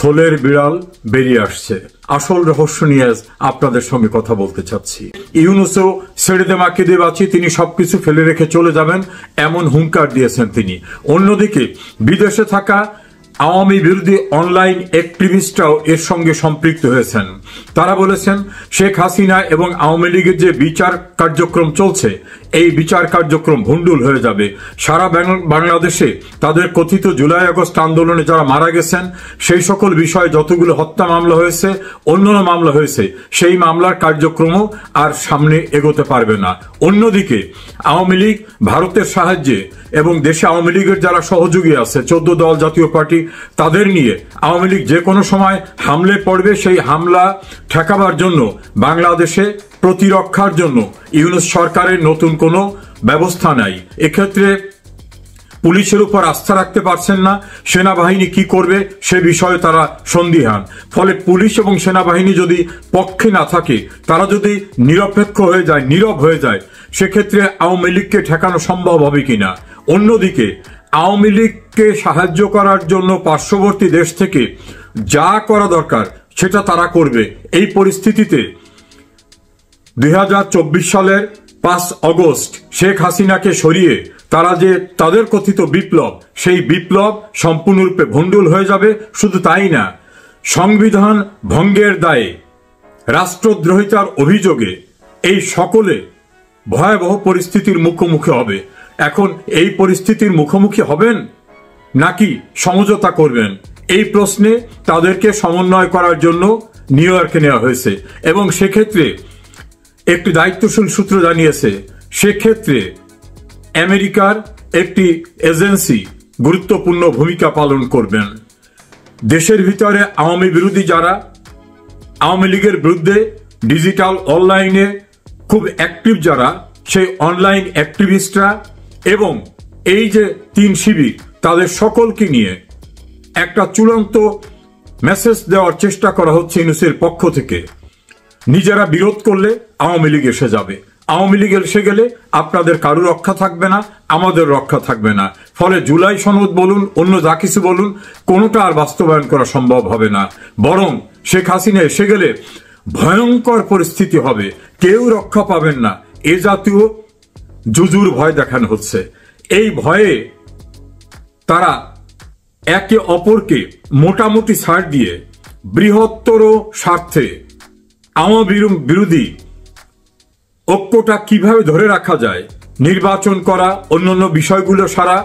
থলের বিড়াল বেরিয়ে আসছে। আসল রহস্য নিয়ে আপনাদের সঙ্গে কথা বলতে চাচ্ছি। ইউনূসও ছেড়ে দে মাকে দিয়ে বাঁচি, তিনি সবকিছু ফেলে রেখে চলে যাবেন এমন হুঙ্কার দিয়েছেন তিনি। অন্যদিকে বিদেশে থাকা আওয়ামী বিরোধী অনলাইন অ্যাক্টিভিস্টরাও এর সঙ্গে সম্পৃক্ত হয়েছেন। তারা বলেছেন শেখ হাসিনা এবং আওয়ামী লীগের যে বিচার কার্যক্রম চলছে, এই বিচার কার্যক্রম ভণ্ডুল হয়ে যাবে। সারা বাংলাদেশে তাদের কথিত জুলাই আগস্ট আন্দোলনে যারা মারা গেছেন সেই সকল বিষয়ে যতগুলো হত্যা মামলা হয়েছে, অন্যান্য মামলা হয়েছে, সেই মামলার কার্যক্রমও আর সামনে এগোতে পারবে না। অন্যদিকে আওয়ামী লীগ ভারতের সাহায্যে এবং দেশে আওয়ামী লীগের যারা সহযোগী আছে 14 দল জাতীয় পার্টি, তাদের নিয়ে আওয়ামী লীগ যে কোনো সময় হামলে পড়বে। সেই হামলা ঠেকাবার জন্য বাংলাদেশে প্রতিরক্ষার জন্য ইউনূস সরকারের নতুন কোনো ব্যবস্থা নাই। এক্ষেত্রে পুলিশের উপর আস্থা রাখতে পারছেন না, সেনাবাহিনী কি করবে সে বিষয়ে তারা সন্দিহান। ফলে পুলিশ এবং সেনাবাহিনী যদি পক্ষে না থাকে, তারা যদি নিরপেক্ষ হয়ে যায়, নীরব হয়ে যায়, সেক্ষেত্রে আওয়ামী লীগকে ঠেকানো সম্ভব হবে কিনা। অন্যদিকে আওয়ামী লীগকে সাহায্য করার জন্য পার্শ্ববর্তী দেশ থেকে যা করা দরকার সেটা তারা করবে। এই পরিস্থিতিতে 2024 সালের 5 আগস্ট শেখ হাসিনাকে সরিয়ে তারা যে তাদের কথিত বিপ্লব, সেই বিপ্লব সম্পূর্ণরূপে ভণ্ডুল হয়ে যাবে। শুধু তাই না, সংবিধান ভঙ্গের দায়ে, রাষ্ট্রদ্রোহিতার অভিযোগে এই সকলে ভয়াবহ পরিস্থিতির মুখোমুখি হবে। এখন এই পরিস্থিতির মুখোমুখি হবেন নাকি সমঝোতা করবেন, এই প্রশ্নে তাদেরকে সমন্বয় করার জন্য নিউ ইয়র্কে নেওয়া হয়েছে। এবং সেক্ষেত্রে একটি দায়িত্বশীল সূত্র জানিয়েছে, সেক্ষেত্রে আমেরিকার একটি এজেন্সি গুরুত্বপূর্ণ ভূমিকা পালন করবেন। দেশের ভিতরে আওয়ামী বিরোধী যারা, আওয়ামী লীগের বিরুদ্ধে ডিজিটাল অনলাইনে খুব অ্যাক্টিভ যারা, সেই অনলাইন অ্যাক্টিভিস্টরা এবং এই যে 3 শিবির, তাদের সকলকে নিয়ে একটা চূড়ান্ত মেসেজ দেওয়ার চেষ্টা করা হচ্ছে ইউনূসের পক্ষ থেকে। নিজেরা বিরোধ করলে আওয়ামী লীগ এসে যাবে, আওয়ামী লীগ এসে গেলে আপনাদের কারো রক্ষা থাকবে না, আমাদের রক্ষা থাকবে না। ফলে জুলাই সনদ বলুন, অন্য যা কিছু বলুন, কোনোটা আর বাস্তবায়ন করা সম্ভব হবে না। বরং শেখ হাসিনা এসে গেলে ভয়ঙ্কর পরিস্থিতি হবে, কেউ রক্ষা পাবেন না। এ জাতীয় জুজুর ভয় দেখানো হচ্ছে। এই ভয়ে তারা একে অপরকে মোটামুটি ছাড় দিয়ে বৃহত্তর স্বার্থে আওয়ামী বিরোধী ঐক্যটা কিভাবে ধরে রাখা যায়, নির্বাচন করা, অন্যান্য বিষয়গুলো সারা,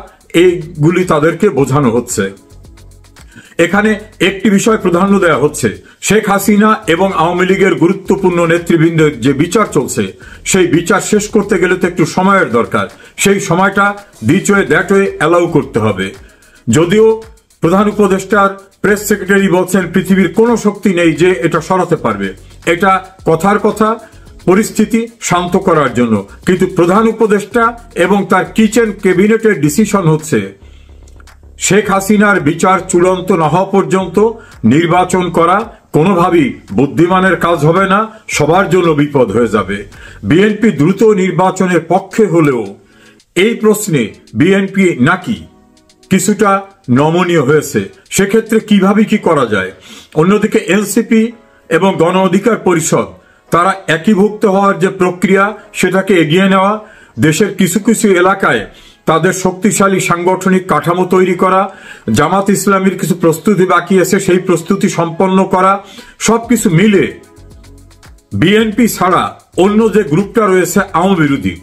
এইগুলি তাদেরকে বোঝানো হচ্ছে। এখানে একটি বিষয় প্রাধান্য দেওয়া হচ্ছে, শেখ হাসিনা এবং আওয়ামী লীগের গুরুত্বপূর্ণ নেতৃবৃন্দের যে বিচার চলছে, সেই বিচার শেষ করতে গেলে তো একটু সময়ের দরকার। সেই সময়টা this way that way allow করতে হবে। যদিও প্রধান উপদেষ্টার প্রেস সেক্রেটারি বলছেন পৃথিবীর কোনো শক্তি নেই যে এটা সরাতে পারবে, এটা কথার কথা, পরিস্থিতি শান্ত করার জন্য। কিন্তু প্রধান উপদেষ্টা এবং তার কিচেন ক্যাবিনেটের ডিসিশন হচ্ছে শেখ হাসিনার বিচার চূড়ান্ত না হওয়া পর্যন্ত নির্বাচন করা কোনোভাবেই বুদ্ধিমানের কাজ হবে না, সবার জন্য বিপদ হয়ে যাবে। বিএনপি দ্রুত নির্বাচনের পক্ষে হলেও এই প্রশ্নে বিএনপি নাকি কিছুটা নমনীয় হয়েছে, সেক্ষেত্রে কিভাবে কি করা যায়। অন্যদিকে এনসিপি এবং গণ অধিকার পরিষদ তারা একীভূত হওয়ার যে প্রক্রিয়া, সেটাকে এগিয়ে নেওয়া, দেশের কিছু কিছু এলাকায় তাদের শক্তিশালী সাংগঠনিক কাঠামো তৈরি করা, জামাত ইসলামীর কিছু প্রস্তুতি বাকি আছে, সেই প্রস্তুতি সম্পন্ন করা, সবকিছু মিলে বিএনপি ছাড়া অন্য যে গ্রুপটা রয়েছে আওয়ামী বিরোধী,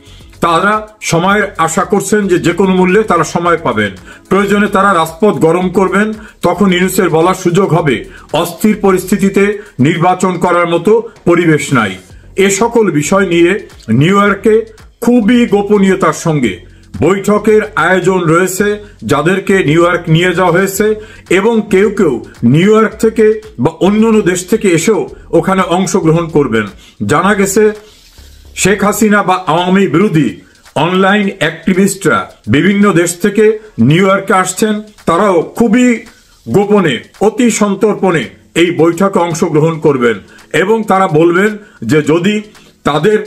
তারা সময়ের আশা করছেন যে কোনো মূল্যে তারা সময় পাবেন। প্রয়োজনে তারা রাজপথ গরম করবেন, তখন ইউনূসের বলার সুযোগ হবে অস্থির পরিস্থিতিতে নির্বাচন করার মতো পরিবেশ নাই। এ সকল বিষয় নিয়ে নিউ ইয়র্কে খুবই গোপনীয়তার সঙ্গে বৈঠকের আয়োজন রয়েছে, যাদেরকে নিউ ইয়র্ক নিয়ে যাওয়া হয়েছে এবং কেউ কেউ নিউ ইয়র্ক থেকে বা অন্যান্য দেশ থেকে এসেও ওখানে অংশগ্রহণ করবেন। জানা গেছে শেখ হাসিনা বা আওয়ামী বিরোধী অনলাইন অ্যাক্টিভিস্টরা বিভিন্ন দেশ থেকে নিউ ইয়র্কে আসছেন, তারাও খুবই গোপনে, অতি সন্তর্পণে এই বৈঠকে অংশগ্রহণ করবেন এবং তারা বলবেন যে যদি তাদের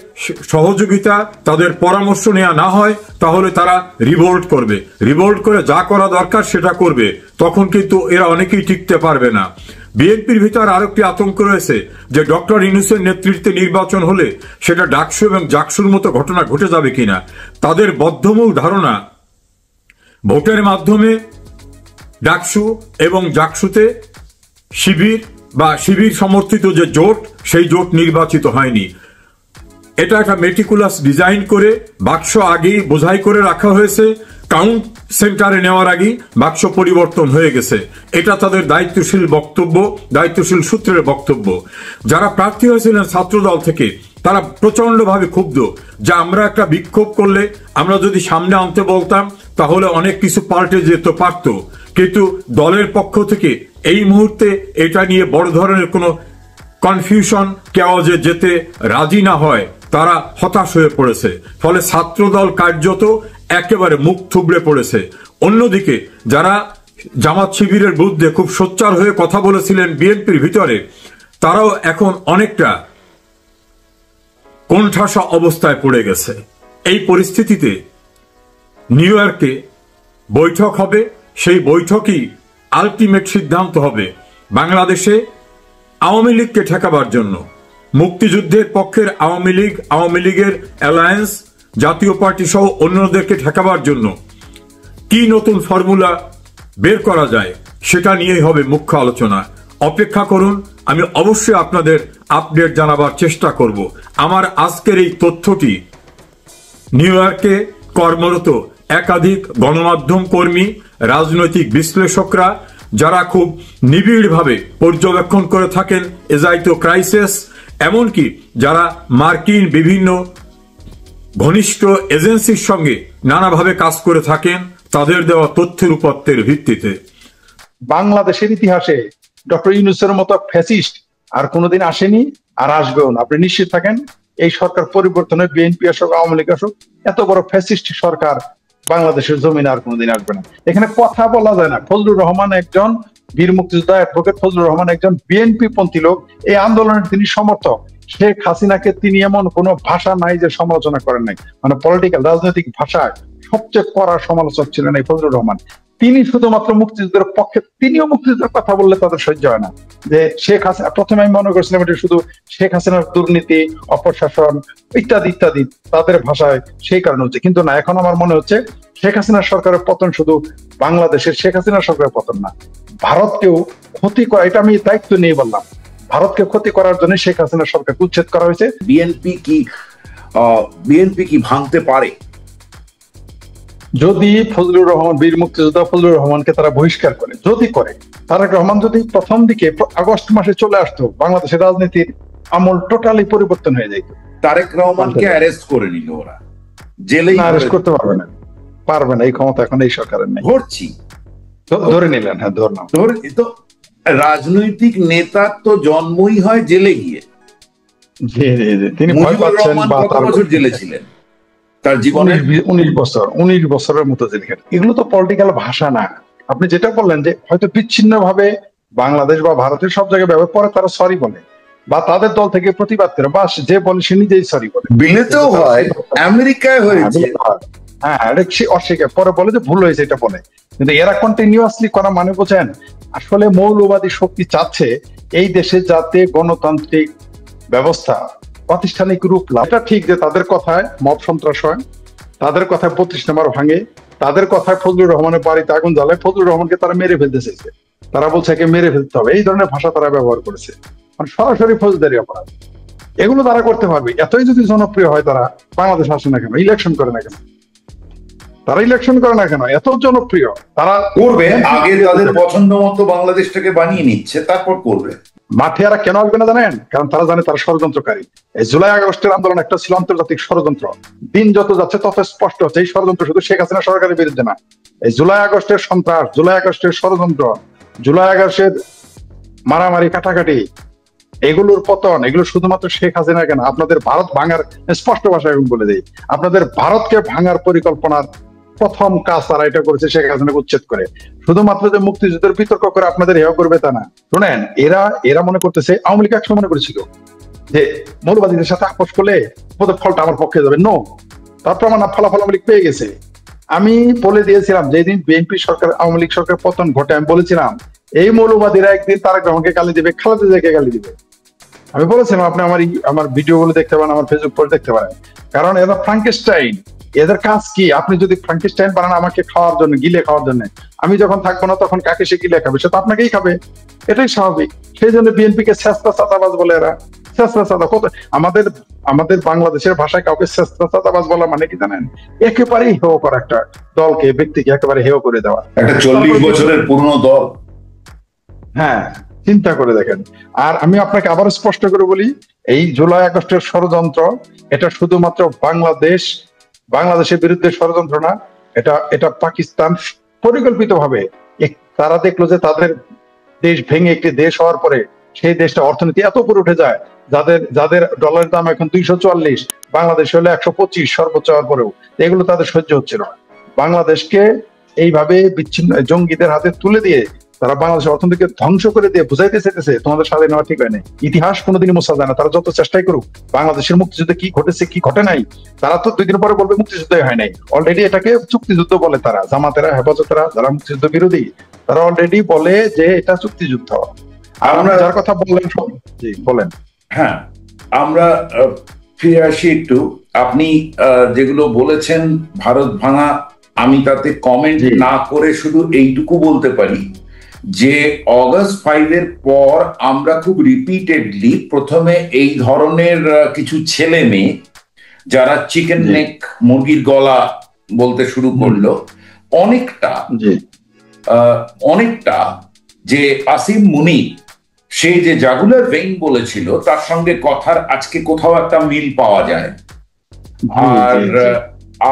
সহযোগিতা, তাদের পরামর্শ নেওয়া না হয়, তাহলে তারা রিভোল্ট করবে, রিভোল্ট করে যা করা দরকার সেটা করবে। তখন কিন্তু এরা অনেকেই টিকতে পারবে না। বিএনপির ভিতর আরেকটি আতঙ্ক রয়েছে যে ডক্টর ইউনূসের নেতৃত্বে নির্বাচন হলে সেটা ডাকসু এবং জাকসুর মতো ঘটনা ঘটে যাবে কিনা। তাদের বদ্ধমূল ধারণা ভোটের মাধ্যমে ডাকসু এবং জাকসুতে শিবির সমর্থিত যে জোট, সেই জোট নির্বাচিত হয়নি। এটা একটা মেটিকুলাস ডিজাইন করে বাক্স আগেই বোঝাই করে রাখা হয়েছে, কাউন্ট সেন্টারে নেওয়ার আগেই বাক্স পরিবর্তন হয়ে গেছে। এটা তাদের দায়িত্বশীল বক্তব্য, দায়িত্বশীল সূত্রের বক্তব্য। যারা প্রার্থী হয়েছিলেন ছাত্রদল থেকে তারা প্রচন্ডভাবে ক্ষুব্ধ যে আমরা একটা বিক্ষোভ করলে আমরা যদি সামনে আনতে বলতাম তাহলে অনেক কিছু পাল্টে যেতে পারত, কিন্তু দলের পক্ষ থেকে এই মুহূর্তে এটা নিয়ে বড় ধরনের কোনো কনফিউশন কেওয়াজে যেতে রাজি না হয় তারা হতাশ হয়ে পড়েছে। ফলে ছাত্রদল কার্যত একেবারে মুখ থুবড়ে পড়েছে। অন্যদিকে যারা জামাত শিবিরের বিরুদ্ধে খুব সোচ্চার হয়ে কথা বলেছিলেন বিএনপির ভিতরে, তারাও এখন অনেকটা কোণঠাসা অবস্থায় পড়ে গেছে। এই পরিস্থিতিতে নিউ ইয়র্কে বৈঠক হবে, সেই বৈঠকই আলটিমেট সিদ্ধান্ত হবে বাংলাদেশে আওয়ামী লীগকে ঠেকাবার জন্য। মুক্তিযুদ্ধের পক্ষের আওয়ামী লীগের অ্যালায়েন্স, জাতীয় পার্টি সহ অন্যদেরকে ঠেকাবার জন্য কি নতুন ফর্মুলা বের করা যায় সেটা নিয়েই হবে মুখ্য আলোচনা। অপেক্ষা করুন, আমি অবশ্যই আপনাদের আপডেট জানাবার চেষ্টা করব। আমার আজকের এই তথ্যটি নিউ ইয়র্কে কর্মরত একাধিক গণমাধ্যম কর্মী, রাজনৈতিক বিশ্লেষকরা যারা খুব নিবিড়ভাবে পর্যবেক্ষণ করে থাকেন এজাইতো ক্রাইসিস, এমনকি যারা মার্কিন বিভিন্ন ঘনিষ্ঠ এজেন্সির সঙ্গে নানাভাবে কাজ করে থাকেন, তাদের দেওয়া তথ্যের উপত্যের ভিত্তিতে বাংলাদেশের ইতিহাসে ডক্টর ইউনূসের মতো ফ্যাসিস্ট আর কোনোদিন আসেনি, আর আসবেও না। আপনি নিশ্চিত থাকেন এই সরকার পরিবর্তনে বিএনপি আসুক, আওয়ামী লীগ আসুক, এত বড় ফ্যাসিস্ট সরকার বাংলাদেশের জমিনে আর কোনোদিন আসবে না। এখানে কথা বলা যায় না। ফজলুর রহমান একজন বীর মুক্তিযোদ্ধা, অ্যাডভোকেট ফজলুর রহমান একজন বিএনপি পন্থী লোক, এই আন্দোলনের তিনি সমর্থক। শেখ হাসিনাকে তিনি এমন কোনো ভাষা নাই যে সমালোচনা করেন নাই, মানে পলিটিক্যাল রাজনৈতিক ভাষায় সবচেয়ে কড়া সমালোচক ছিলেন এই ফজলুর রহমান। তিনি শুধুমাত্র মুক্তিযুদ্ধের পক্ষে, তিনিও মুক্তিযুদ্ধের কথা বললে তাদের সহ্য হয় না। যে শেখ হাসিনা, প্রথমে আমি মনে করছিলাম এটা শুধু শেখ হাসিনার দুর্নীতি, অপশাসন ইত্যাদি ইত্যাদি তাদের ভাষায় সেই কারণে হচ্ছে, কিন্তু না, এখন আমার মনে হচ্ছে শেখ হাসিনার সরকারের পতন শুধু বাংলাদেশের শেখ হাসিনার সরকারের পতন না, ভারতকেও ক্ষতি করা, এটা আমি দায়িত্ব নিয়ে বললাম, ভারতকে ক্ষতি করার জন্য শেখ হাসিনার সরকারকে উচ্ছেদ করা হয়েছে। বিএনপি কি ভাঙতে পারে? যদি ফজলুর রহমান, বীর মুক্তিযোদ্ধা ফজলুর রহমানকে তারা বহিষ্কার করে, যদি করে, তারেক রহমান যদি প্রথম দিকে আগস্ট মাসে চলে আসতো, বাংলাদেশের রাজনীতির আমল টোটালি পরিবর্তন হয়ে যেত। তারেক রহমানকে অ্যারেস্ট করে নিল ওরা, জেলে অ্যারেস্ট করতে পারবে না, পারবে না, এই ক্ষমতা এখন এই সরকারের নেই। ধরছি, ধরে নিলেন, হ্যাঁ ধরলাম। তো রাজনৈতিক নেতার তো জন্মই হয় জেলে গিয়ে। তিনি ভয় পাচ্ছেন, বা কত বছর জেলে ছিলেন? তার জীবনে 19 বছরের মতো জেল খেটেন। এগুলো তো পলিটিক্যাল ভাষা না। আপনি যেটা বললেন যে হয়তো বিচ্ছিন্ন ভাবে বাংলাদেশ বা ভারতের সব জায়গায় ব্যবহার পরে তারা সরি বলে, বা তাদের দল থেকে প্রতিবাদ করে, বা যে বলে সে নিজেই সরি বলে। বিলেতেও হয়, আমেরিকায় হয়েছে, হ্যাঁ, অস্বীকার পরে বলে যে ভুল হয়েছে এটা বলে। কিন্তু এরা কন্টিনিউয়াসলি করা মানে বোঝেন, আসলে মৌলবাদী শক্তি চাচ্ছে এই দেশে যাতে গণতান্ত্রিক ব্যবস্থা প্রাতিষ্ঠানিক রূপ লাভ। এটা ঠিক যে তাদের কথায় মব সন্ত্রাস হয়, তাদের কথায় 25 নম্বর ভাঙে, তাদের কথায় ফজলুর রহমানের বাড়িতে আগুন জ্বালায়, ফজলুর রহমানকে তারা মেরে ফেলতে চাইছে, তারা বলছে একে মেরে ফেলতে হবে, এই ধরনের ভাষা তারা ব্যবহার করেছে, মানে সরাসরি ফৌজদারি অপরাধ। এগুলো তারা করতে পারবে। এতই যদি জনপ্রিয় হয়, তারা বাংলাদেশ আসে না কেন, ইলেকশন করে না কেন, তারা ইলেকশন করে না কেন? এত জনপ্রিয় তারা করবে, আগে তাদের পছন্দ মতো বাংলাদেশটাকে বানিয়ে নিচ্ছে, তারপর করবে। মাঠে এরা কেন আসবে না জানেন? কারণ তারা জানে তারা ষড়যন্ত্রকারী। এই জুলাই আগস্টের আন্দোলন একটা ছিল আন্তর্জাতিক ষড়যন্ত্র। দিন যত যাচ্ছে তত স্পষ্ট হচ্ছে এই ষড়যন্ত্র শুধু শেখ হাসিনা সরকারের বিরুদ্ধে না। এই জুলাই আগস্টের সন্ত্রাস, জুলাই আগস্টের ষড়যন্ত্র, জুলাই আগস্টের মারামারি কাটাকাটি, এগুলোর পতন, এগুলো শুধুমাত্র শেখ হাসিনা কেন, আপনাদের ভারত ভাঙার, স্পষ্ট ভাষায় আমি বলে দিই, আপনাদের ভারতকে ভাঙার পরিকল্পনার প্রথম কাজ তারা এটা করেছে, শেখ হাসিনাকে উচ্ছেদ করে। শুধুমাত্র যে মুক্তিযুদ্ধের বিতর্ক করে আপনাদের হেয় করবে তা না। শুনেন, এরা মনে করতেছে, আওয়ামী লীগ একসময় মনে করেছিল যে মৌলবাদীদের সাথে আপোষ করলে ফলটা আমার পক্ষে যাবে। নো, তার প্রমাণ ফলাফল আওয়ামী লীগ পেয়ে গেছে। আমি বলে দিয়েছিলাম যেদিন বিএনপি সরকার, আওয়ামী লীগ সরকার পতন ঘটে, আমি বলেছিলাম এই মৌলবাদীরা একদিন তারেক রহমানকে গালি দিবে, খালেদা জিয়াকে গালি দিবে। আমি বলেছিলাম আপনি আমার ভিডিও গুলো দেখতে পারেন, আমার ফেসবুক পেজ দেখতে পারেন, কারণ এরা ফ্রাঙ্কেস্টাইন। এদের কাজ কি? আপনি যদি ফ্রাঙ্কেস্টাইন বানান আমাকে খাওয়ার জন্য, গিলে খাওয়ার জন্য, আমি যখন থাকবো না তখন কাকে সে গিলে খাবে? সে তো আপনাকেই খাবে, এটাই স্বাভাবিক। সেই জন্য বিএনপি কে ছেঁচড়া চাঁদাবাজ বলে এরা। ছেঁচড়া চাঁদা কত আমাদের বাংলাদেশের ভাষায় কাউকে ছেঁচড়া চাঁদাবাজ বলা মানে কি জানেন? একেবারেই হেয় করা, একটা দলকে, ব্যক্তিকে একেবারে হেয় করে দেওয়া। একটা 40 বছরের পুরনো দল। হ্যাঁ, চিন্তা করে দেখেন। আর আমি আপনাকে আবার স্পষ্ট করে বলি, এই জুলাই আগস্টের ষড়যন্ত্র, এটা শুধুমাত্র বাংলাদেশের বিরুদ্ধে ষড়যন্ত্র না, এটা পাকিস্তান পরিকল্পিতভাবে তারা দেখলো যে তাদের দেশ ভেঙে একটি দেশ হওয়ার পরে সেই দেশটা অর্থনীতি এত উপরে উঠে যায়, যাদের ডলারের দাম এখন 244, বাংলাদেশ হলো 125 সর্বোচ্চ হওয়ার পরেও, এগুলো তাদের সহ্য হচ্ছিল না। বাংলাদেশকে এইভাবে বিচ্ছিন্ন জঙ্গিদের হাতে তুলে দিয়ে তারা বাংলাদেশের অর্থনীতিকে ধ্বংস করে দিয়ে বুঝাইতে চাইতেছে তোমাদের স্বাধীন নেওয়া ঠিক হয় না। ইতিহাস কোনোদিনই মোছা যায় না, তারা যত চেষ্টাই করুক। বাংলাদেশের মুক্তিযুদ্ধে কি ঘটেছে কি ঘটে নাই, তারা তো 2 দিন পরে বলবে মুক্তিযুদ্ধই হয় নাই। অলরেডি এটাকে চুক্তিযুদ্ধ বলে তারা, জামাতেরা, হেফাজতেরা, যারা মুক্তিযুদ্ধ বিরোধী, তারা অলরেডি বলে যে এটা চুক্তিযুদ্ধ। আমরা যার কথা বললেন, জি বলেন। হ্যাঁ, আমরা ফিরে আসি একটু। আপনি যেগুলো বলেছেন ভারত ভাঙা, আমি তাতে কমেন্ট না করে শুধু এইটুকু বলতে পারি যে অগাস্ট 5-এর পর আমরা খুব রিপিটেডলি প্রথমে এই ধরনের কিছু ছেলে মেয়ে যারা চিকেন নেক, মুরগির গলা বলতে শুরু করলো, অনেকটা যে আসিম মুনির সে যে জাগুলার ভেইন বলেছিল তার সঙ্গে কথার আজকে কোথাও একটা মিল পাওয়া যায়।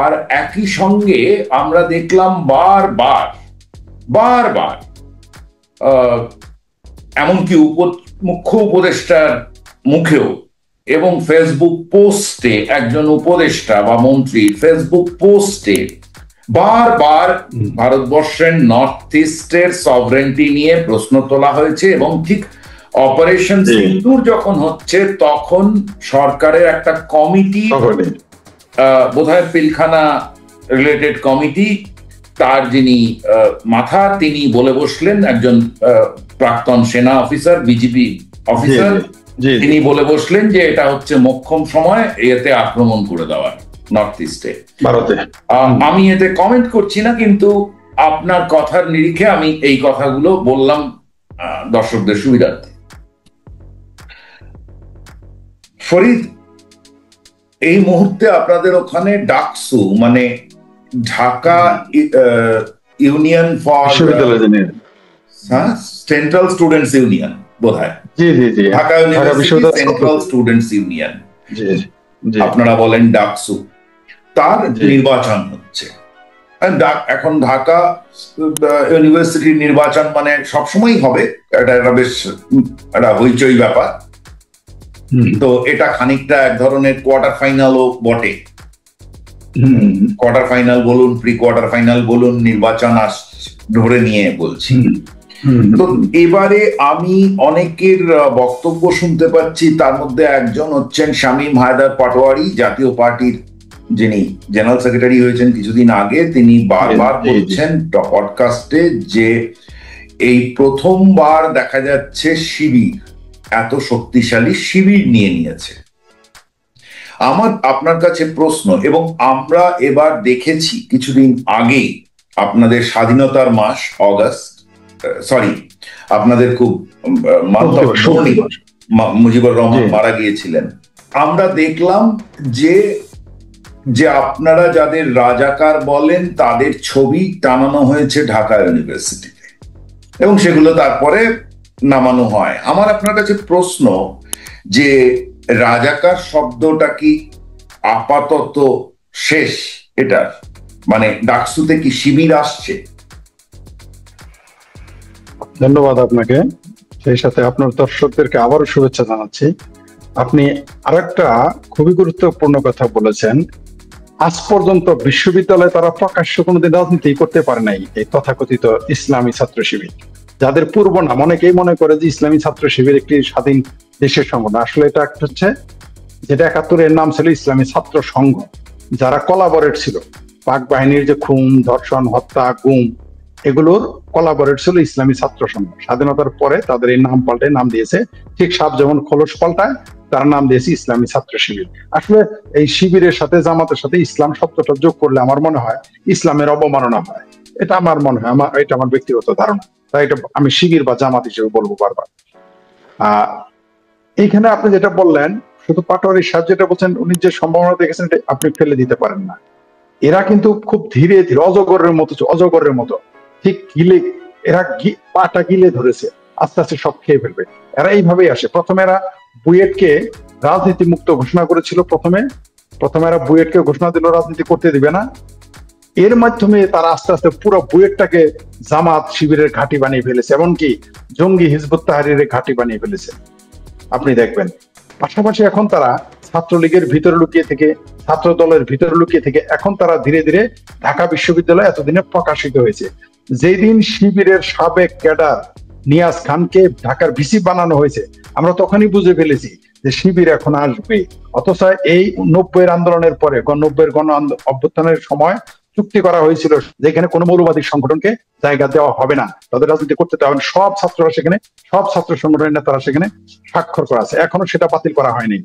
আর একই সঙ্গে আমরা দেখলাম বারবার এমনকি মুখ্য উপদেষ্টার মুখেও এবং ফেসবুক পোস্টে, একজন উপদেষ্টা বা মন্ত্রীর ফেসবুক পোস্টে বারবার ভারতবর্ষের নর্থ ইস্টের সভরেন্টি নিয়ে প্রশ্ন তোলা হয়েছে। এবং ঠিক অপারেশন সিন্দুর যখন হচ্ছে তখন সরকারের একটা কমিটি, বোধহয় পিলখানা রিলেটেড কমিটি, তার যিনি মাথা তিনি বলে বসলেন, একজন প্রাক্তন সেনা অফিসার, বিজেপি অফিসার, তিনি বলে বসলেন যে এটা হচ্ছে মোক্ষম সময় এতে আক্রমণ করে দেওয়ার নর্থ ইস্টে, ভারতে। আমি এতে কমেন্ট করছি না, কিন্তু আপনার কথার নিরিখে আমি এই কথাগুলো বললাম দর্শকদের সুবিধার্থে। ফরিদ, এই মুহূর্তে আপনাদের ওখানে ডাকসু মানে Dhaka union for central students union, বোধহয় Dhaka university central students union, আপনারা বলেন ডাকসু, তার নির্বাচন হচ্ছে। এখন ঢাকা ইউনিভার্সিটির নির্বাচন মানে সবসময় হবে, এটা বেশ একটা হইচই ব্যাপার। তো এটা খানিকটা এক ধরনের কোয়ার্টার ফাইনালও বটে। কোয়ার্টার ফাইনাল বলুন, প্রি কোয়ার্টার ফাইনাল বলুন, নির্বাচন ধরে নিয়ে বলছি। তো এবারে আমি অনেকের বক্তব্য শুনতে পাচ্ছি, তার মধ্যে একজন হচ্ছেন শামীম হায়দার পাটোয়ারি, জাতীয় পার্টির যিনি জেনারেল সেক্রেটারি হয়েছেন কিছুদিন আগে। তিনি বারবার বলছেন পডকাস্টে যে এই প্রথমবার দেখা যাচ্ছে শিবির এত শক্তিশালী শিবির নিয়ে নিয়েছে। আমার আপনার কাছে প্রশ্ন, এবং আমরা এবার দেখেছি কিছুদিন আগে আপনাদের স্বাধীনতার মাস অগাস্ট, আপনাদের খুব মুজিবুর রহমান মারা গিয়েছিলেন, আমরা দেখলাম যে আপনারা যাদের রাজাকার বলেন তাদের ছবি টানানো হয়েছে ঢাকা ইউনিভার্সিটিতে এবং সেগুলো তারপরে নামানো হয়। আমার আপনার কাছে প্রশ্ন যে রাজাকার শব্দটা কি আপাতত শেষ? এটা মানে ডাকসুতে কি শিবির আসছে? ধন্যবাদ আপনাকে, সেই সাথে আপনার দর্শকদেরকে আবারও শুভেচ্ছা জানাচ্ছি। আপনি আরেকটা খুবই গুরুত্বপূর্ণ কথা বলেছেন। আজ পর্যন্ত বিশ্ববিদ্যালয়ে তারা প্রকাশ্য কোনোদিন রাজনীতি করতে পারে নাই এই তথাকথিত ইসলামী ছাত্র শিবির, যাদের পূর্ব নাম অনেকেই মনে করে যে ইসলামী ছাত্র শিবির একটি স্বাধীন দেশের সংগঠন। আসলে এটা একটা হচ্ছে যেটা ৭১-এর নাম ছিল ইসলামী ছাত্র সংঘ, যারা কোলাবরেট ছিল। পাক বাহিনীর যে খুন, ধর্ষণ, হত্যা, গুম, এগুলোর কোলাবরেট ছিল ইসলামী ছাত্র সংঘ। স্বাধীনতার পরে তাদের এই নাম পাল্টে নাম দিয়েছে, ঠিক সাপ যেমন খোলস পাল্টায় তার নাম দিয়েছে ইসলামী ছাত্র শিবির। আসলে এই শিবিরের সাথে জামাতের সাথে ইসলাম শব্দটা যোগ করলে আমার মনে হয় ইসলামের অবমাননা হয়, এটা আমার মনে হয়, এটা আমার ব্যক্তিগত ধারণা। তাই এটা আমি শিবির বা জামাত হিসেবে বলবো বারবার। এইখানে আপনি যেটা বললেন, শুধু পাটোয়ারি সাহেব যেটা বলছেন, উনি যে সম্ভাবনা দেখেছেন এটা আপনি ফেলে দিতে পারেন না। এরা কিন্তু খুব ধীরে ধীরে অজগরের মতো ঠিক গিলে, এরা পাটা গিলে ধরেছে, আস্তে আস্তে সব খেয়ে ফেলবে। এরা এইভাবেই আসে। প্রথমে এরা বুয়েটকে রাজনীতি মুক্ত ঘোষণা করেছিল, প্রথমে এরা বুয়েটকে ঘোষণা দিল রাজনীতি করতে দিবে না। এর মাধ্যমে তারা আস্তে আস্তে পুরো বুয়েটটাকে জামাত শিবিরের ঘাঁটি বানিয়ে ফেলেছে, এমনকি জঙ্গি হিজবুত তাহরীরের ঘাঁটি বানিয়ে ফেলেছে, আপনি দেখবেন। পাশাপাশি এখন তারা ছাত্রলীগের ভিতরে লুকিয়ে থেকে, ছাত্র দলের ভিতরে লুকিয়ে থেকে এখন তারা ধীরে ধীরে ঢাকা বিশ্ববিদ্যালয় এতদিনে প্রকাশিত হয়েছে। যেদিন শিবিরের সাবেক ক্যাডার নিয়াজ খানকে ঢাকার ভিসি বানানো হয়েছে, আমরা তখনই বুঝে ফেলেছি যে শিবির এখন আসবে। অথচ এই 90-এর আন্দোলনের পরে, 90-এর গণ অভ্যুত্থানের সময় চুক্তি করা হয়েছিল যেখানে কোনো মৌলবাদী সংগঠনকে জায়গা দেওয়া হবে না, তাদের রাজনীতি করতে দেওয়া হবে না। সব ছাত্ররা সেখানে, সব ছাত্র সংগঠনের নেতারা সেখানে স্বাক্ষর করা আছে, এখনো সেটা বাতিল করা হয়নি।